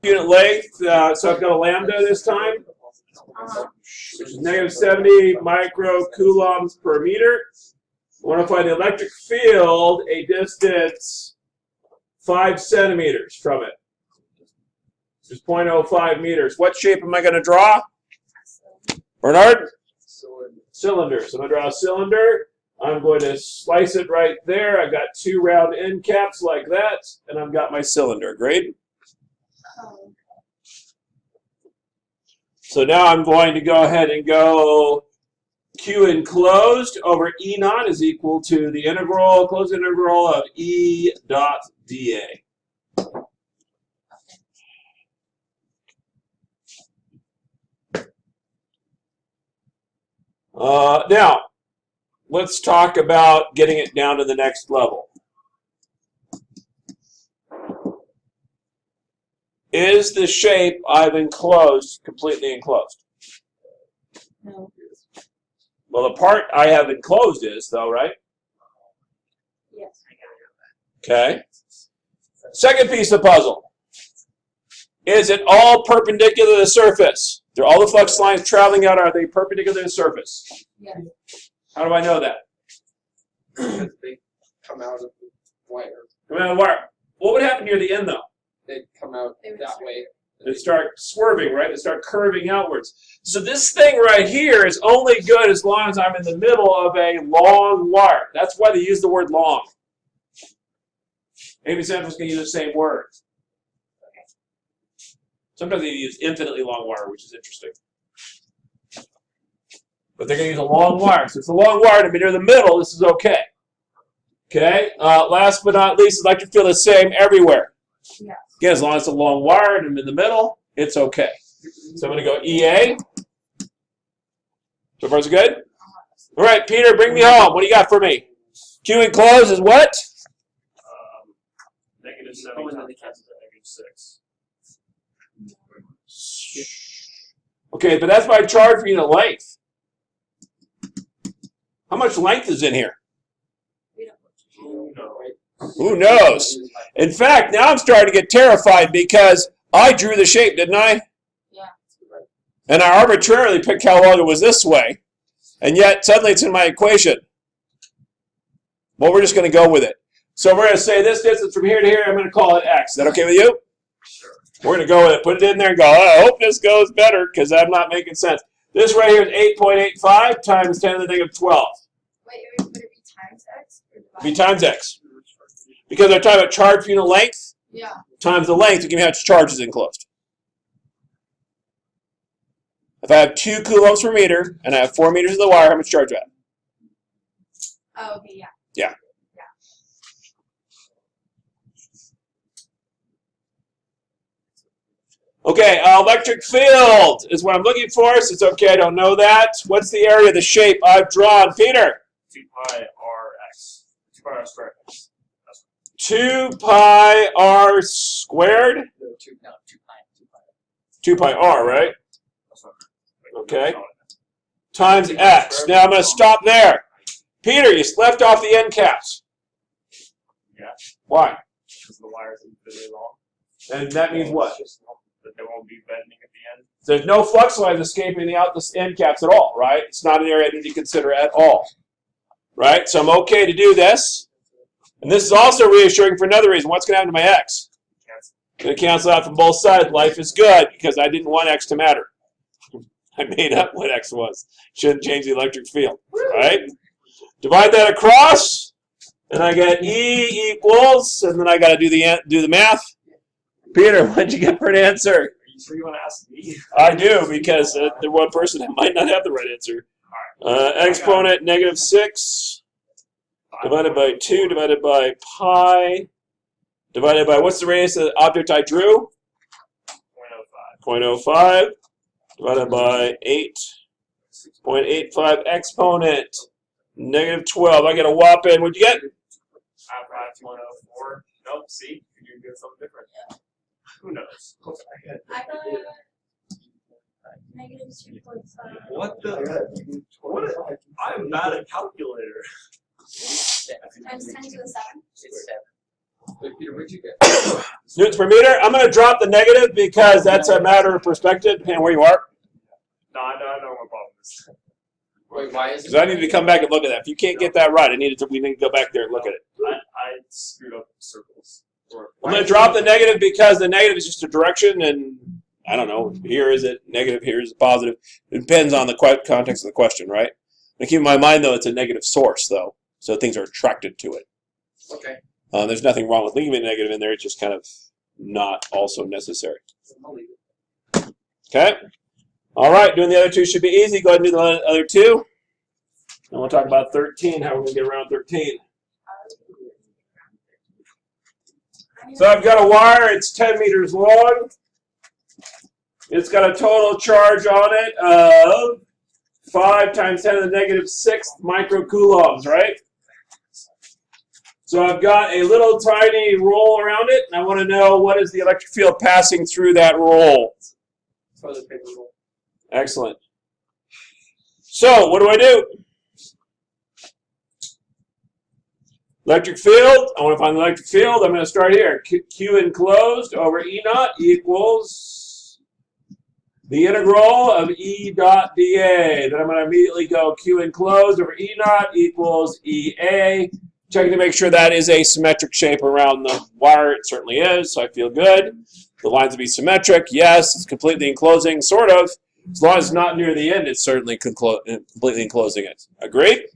unit length, so I've got a lambda this time, which is negative 70 microcoulombs per meter. I want to find the electric field a distance 5 centimeters from it. Just 0.05 meters. What shape am I going to draw? Bernard? Cylinder. So I'm going to draw a cylinder. I'm going to slice it right there. I've got 2 round end caps like that, and I've got my cylinder. Great. So now I'm going to go ahead and go Q enclosed over E naught is equal to the integral, closed integral of E dot dA. Now, let's talk about getting it down to the next level. Is the shape I've enclosed completely enclosed? No. Well, the part I have enclosed is, though, right? Yes. Okay. Second piece of puzzle. Is it all perpendicular to the surface? Are all the flux lines traveling out, are they perpendicular to the surface? Yes. How do I know that? Because they come out of the wire. Come out of the wire. What would happen near the end, though? They come out that way. They start swerving, right? They start curving outwards. So this thing right here is only good as long as I'm in the middle of a long wire. That's why they use the word long. Maybe Central's going to use the same word. Sometimes they use infinitely long wire, which is interesting. But they're going to use a long wire. So it's a long wire to be near the middle. This is okay. Okay. Last but not least, electric field is the same everywhere. Yeah. Again, as long as it's a long wire and I'm in the middle, it's okay. So I'm going to go EA. So far, so good? All right, Peter, bring me home. What do you got for me? Q enclosed is what? Negative 7 times 10 to the negative 6. Okay, but that's my charge for unit length. How much length is in here? Who knows? In fact, now I'm starting to get terrified because I drew the shape, didn't I? Yeah. And I arbitrarily picked how long it was this way. And yet, suddenly it's in my equation. Well, we're just going to go with it. So we're going to say this distance from here to here, I'm going to call it X. Is that okay with you? Sure. We're going to go with it. Put it in there and go, I hope this goes better because I'm not making sense. This right here is 8.85 times 10 to the negative 12. Wait, would it be times X? Or Be times X. Because they're talking about charge per unit length yeah. times the length to give me how much charge is enclosed. If I have 2 coulombs per meter and I have 4 meters of the wire, how much charge do I have? Oh, okay, yeah. Yeah. Okay, electric field is what I'm looking for, so it's okay, I don't know that. What's the area of the shape I've drawn? Peter? 2 pi r x. 2 pi r squared x. 2 pi r squared? No, 2 pi. 2 pi r, right? That's what Okay. Times x. Now I'm going to stop there. Peter, you left off the end caps. Yeah. Why? Because the wires are really long. And that means what? That they won't be bending at the end. There's no flux lines escaping the end caps at all, right? It's not an area I need to consider at all. Right? So I'm okay to do this. And this is also reassuring for another reason. What's going to happen to my x? It's going to cancel out from both sides. Life is good because I didn't want x to matter. I made up what x was. Shouldn't change the electric field. Right? Divide that across, and I get E equals, and then I got to do the math. Peter, what'd you get for an answer? Are you sure you want to ask me? I do, because the one person that might not have the right answer. Exponent negative 6 divided by 2 divided by pi divided by, what's the radius of the object I drew? 0.05. 0.05 divided by 8.85 exponent negative 12. I get a whopping, what'd you get? 5.04. Nope, see? You're doing something different. Who knows? I got negative 2.5. What the? What? I'm bad at calculator. Times 10 to the 7? It's 7. Wait, Peter, where'd you get? Newtons per meter. I'm going to drop the negative because that's a matter of perspective, depending on where you are. No, I know what problem is. Wait, why is it? Because I need to come back and look at that. If you can't get that right, we need to go back there and look at it. I screwed up circles. I'm going to drop the negative because the negative is just a direction, and I don't know. Here is it negative, here is it positive. It depends on the context of the question, right? Now keep in my mind, though, it's a negative source, though, so things are attracted to it. Okay. There's nothing wrong with leaving a negative in there. It's just kind of not also necessary. I'll leave it. Okay? All right, doing the other two should be easy. Go ahead and do the other two. And we'll talk about 13, how we're going to get around 13. So I've got a wire. It's 10 meters long. It's got a total charge on it of 5 times 10 to the negative 6 microcoulombs, right? So I've got a little tiny roll around it, and I want to know what is the electric field passing through that roll. Toilet paper roll. Excellent. So what do I do? Electric field. I want to find the electric field. I'm going to start here. Q enclosed over E naught equals the integral of E dot dA. Then I'm going to immediately go Q enclosed over E naught equals EA. Checking to make sure that is a symmetric shape around the wire. It certainly is, so I feel good. The lines will be symmetric. Yes, it's completely enclosing, sort of. As long as it's not near the end, it's certainly completely enclosing it. Agreed?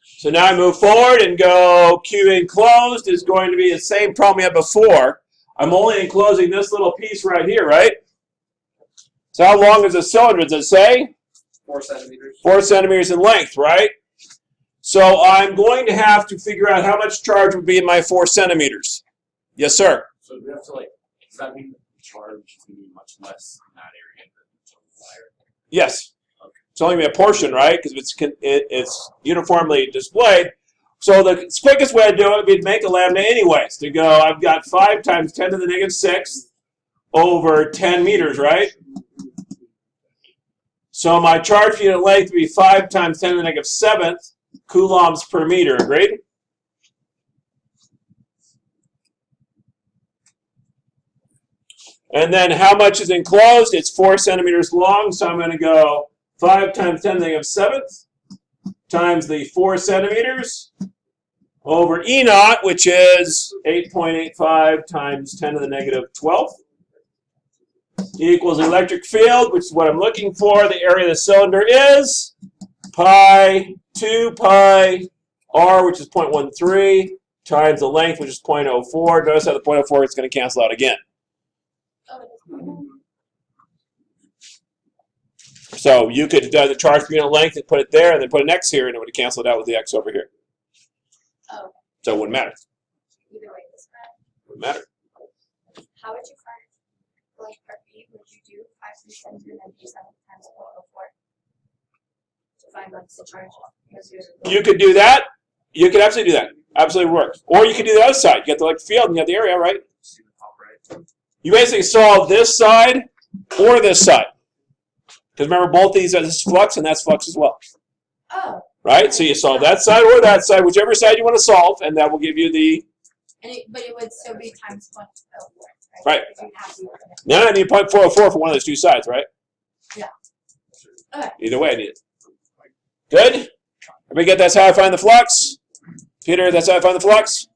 So now I move forward and go Q enclosed is going to be the same problem we had before. I'm only enclosing this little piece right here, right? So how long is the cylinder? Does it say? 4 centimeters. 4 centimeters in length, right? So I'm going to have to figure out how much charge would be in my 4 centimeters. Yes, sir. So do we have to does that mean the charge is going to be much less in that area than the wire? Yes. It's only a portion, right? Because it's uniformly displayed. So the quickest way to do it would be to make a lambda anyways. To go, I've got 5 times 10 to the negative 6 over 10 meters, right? So my charge unit length would be 5 times 10 to the negative 7th coulombs per meter. Agreed? And then how much is enclosed? It's 4 centimeters long, so I'm going to go 5 times 10 to the negative 7th times the 4 centimeters over E naught, which is 8.85 times 10 to the negative 12th, equals electric field, which is what I'm looking for. The area of the cylinder is pi 2 pi r, which is 0.13, times the length, which is 0.04. Notice how the 0.04 is going to cancel out again. So you could do the charge per unit length and put it there, and then put an x here, and it would cancel it out with the x over here. Oh, So it wouldn't matter. either way, this matter. Wouldn't matter. How would you find, like, part B, would you do 5 times 10 to the negative 7 times 0.04 to find, like, the charge? Because You could do that. You could absolutely do that. Absolutely works. Or you could do the other side. You get the electric field and you have the area, right? See the top right. You basically solve this side or this side. Because remember, both these are this is flux and that's flux as well. Oh, Right? So you solve that side or that side, whichever side you want to solve, and that will give you the. but it would still be times 0.04, Right. If you have to work it. Now I need 0.404 for one of those two sides, right? Yeah. Okay. Either way, I need it. Good? Everybody get that's how I find the flux? Peter, that's how I find the flux?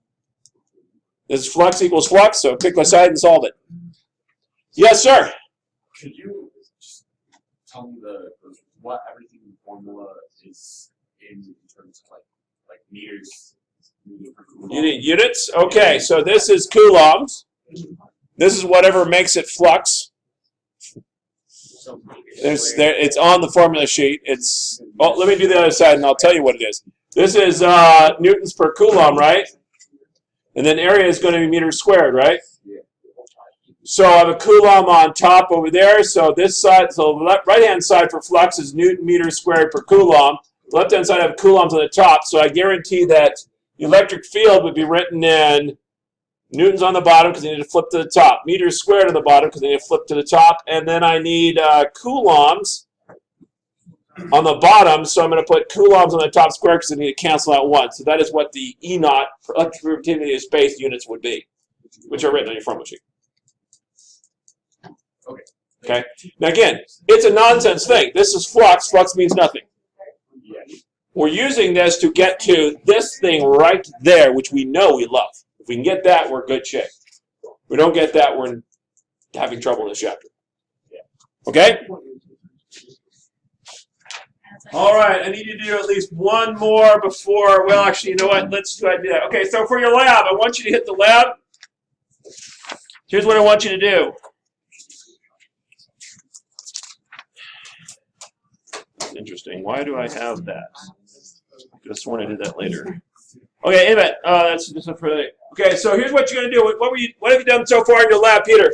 This is flux equals flux, so pick a side and solve it. Yes, sir. Could you just tell me what everything in the formula is in terms of like meters? You need units? Okay, so this is coulombs. This is whatever makes it flux. It's on the formula sheet. Let me do the other side and I'll tell you what it is. This is newtons per coulomb, right? And then area is going to be meters squared, right? So I have a coulomb on top over there. So this side, so the right-hand side for flux is newton meters squared per coulomb. The left-hand side I have coulombs on the top. So I guarantee that the electric field would be written in newtons on the bottom because I need to flip to the top. Meters squared on the bottom because I need to flip to the top. And then I need coulombs on the bottom, so I'm going to put coulombs on the top square because I need to cancel out 1. So that is what the E naught for electronegativity of space units would be, which are written on your formula sheet. Okay. Now again, it's a nonsense thing. This is flux. Flux means nothing. Yeah. We're using this to get to this thing right there, which we know we love. If we can get that, we're in good shape. If we don't get that, we're having trouble in this chapter. Okay? All right, I need you to do at least one more before, well, actually, you know what? Let's go ahead and do that. Okay, so for your lab, I want you to hit the lab. Here's what I want you to do. Interesting. Why do I have that? I could have sworn I did that later. Okay, anyway, that's just for the. Okay, so here's what you're going to do. What have you done so far in your lab, Peter?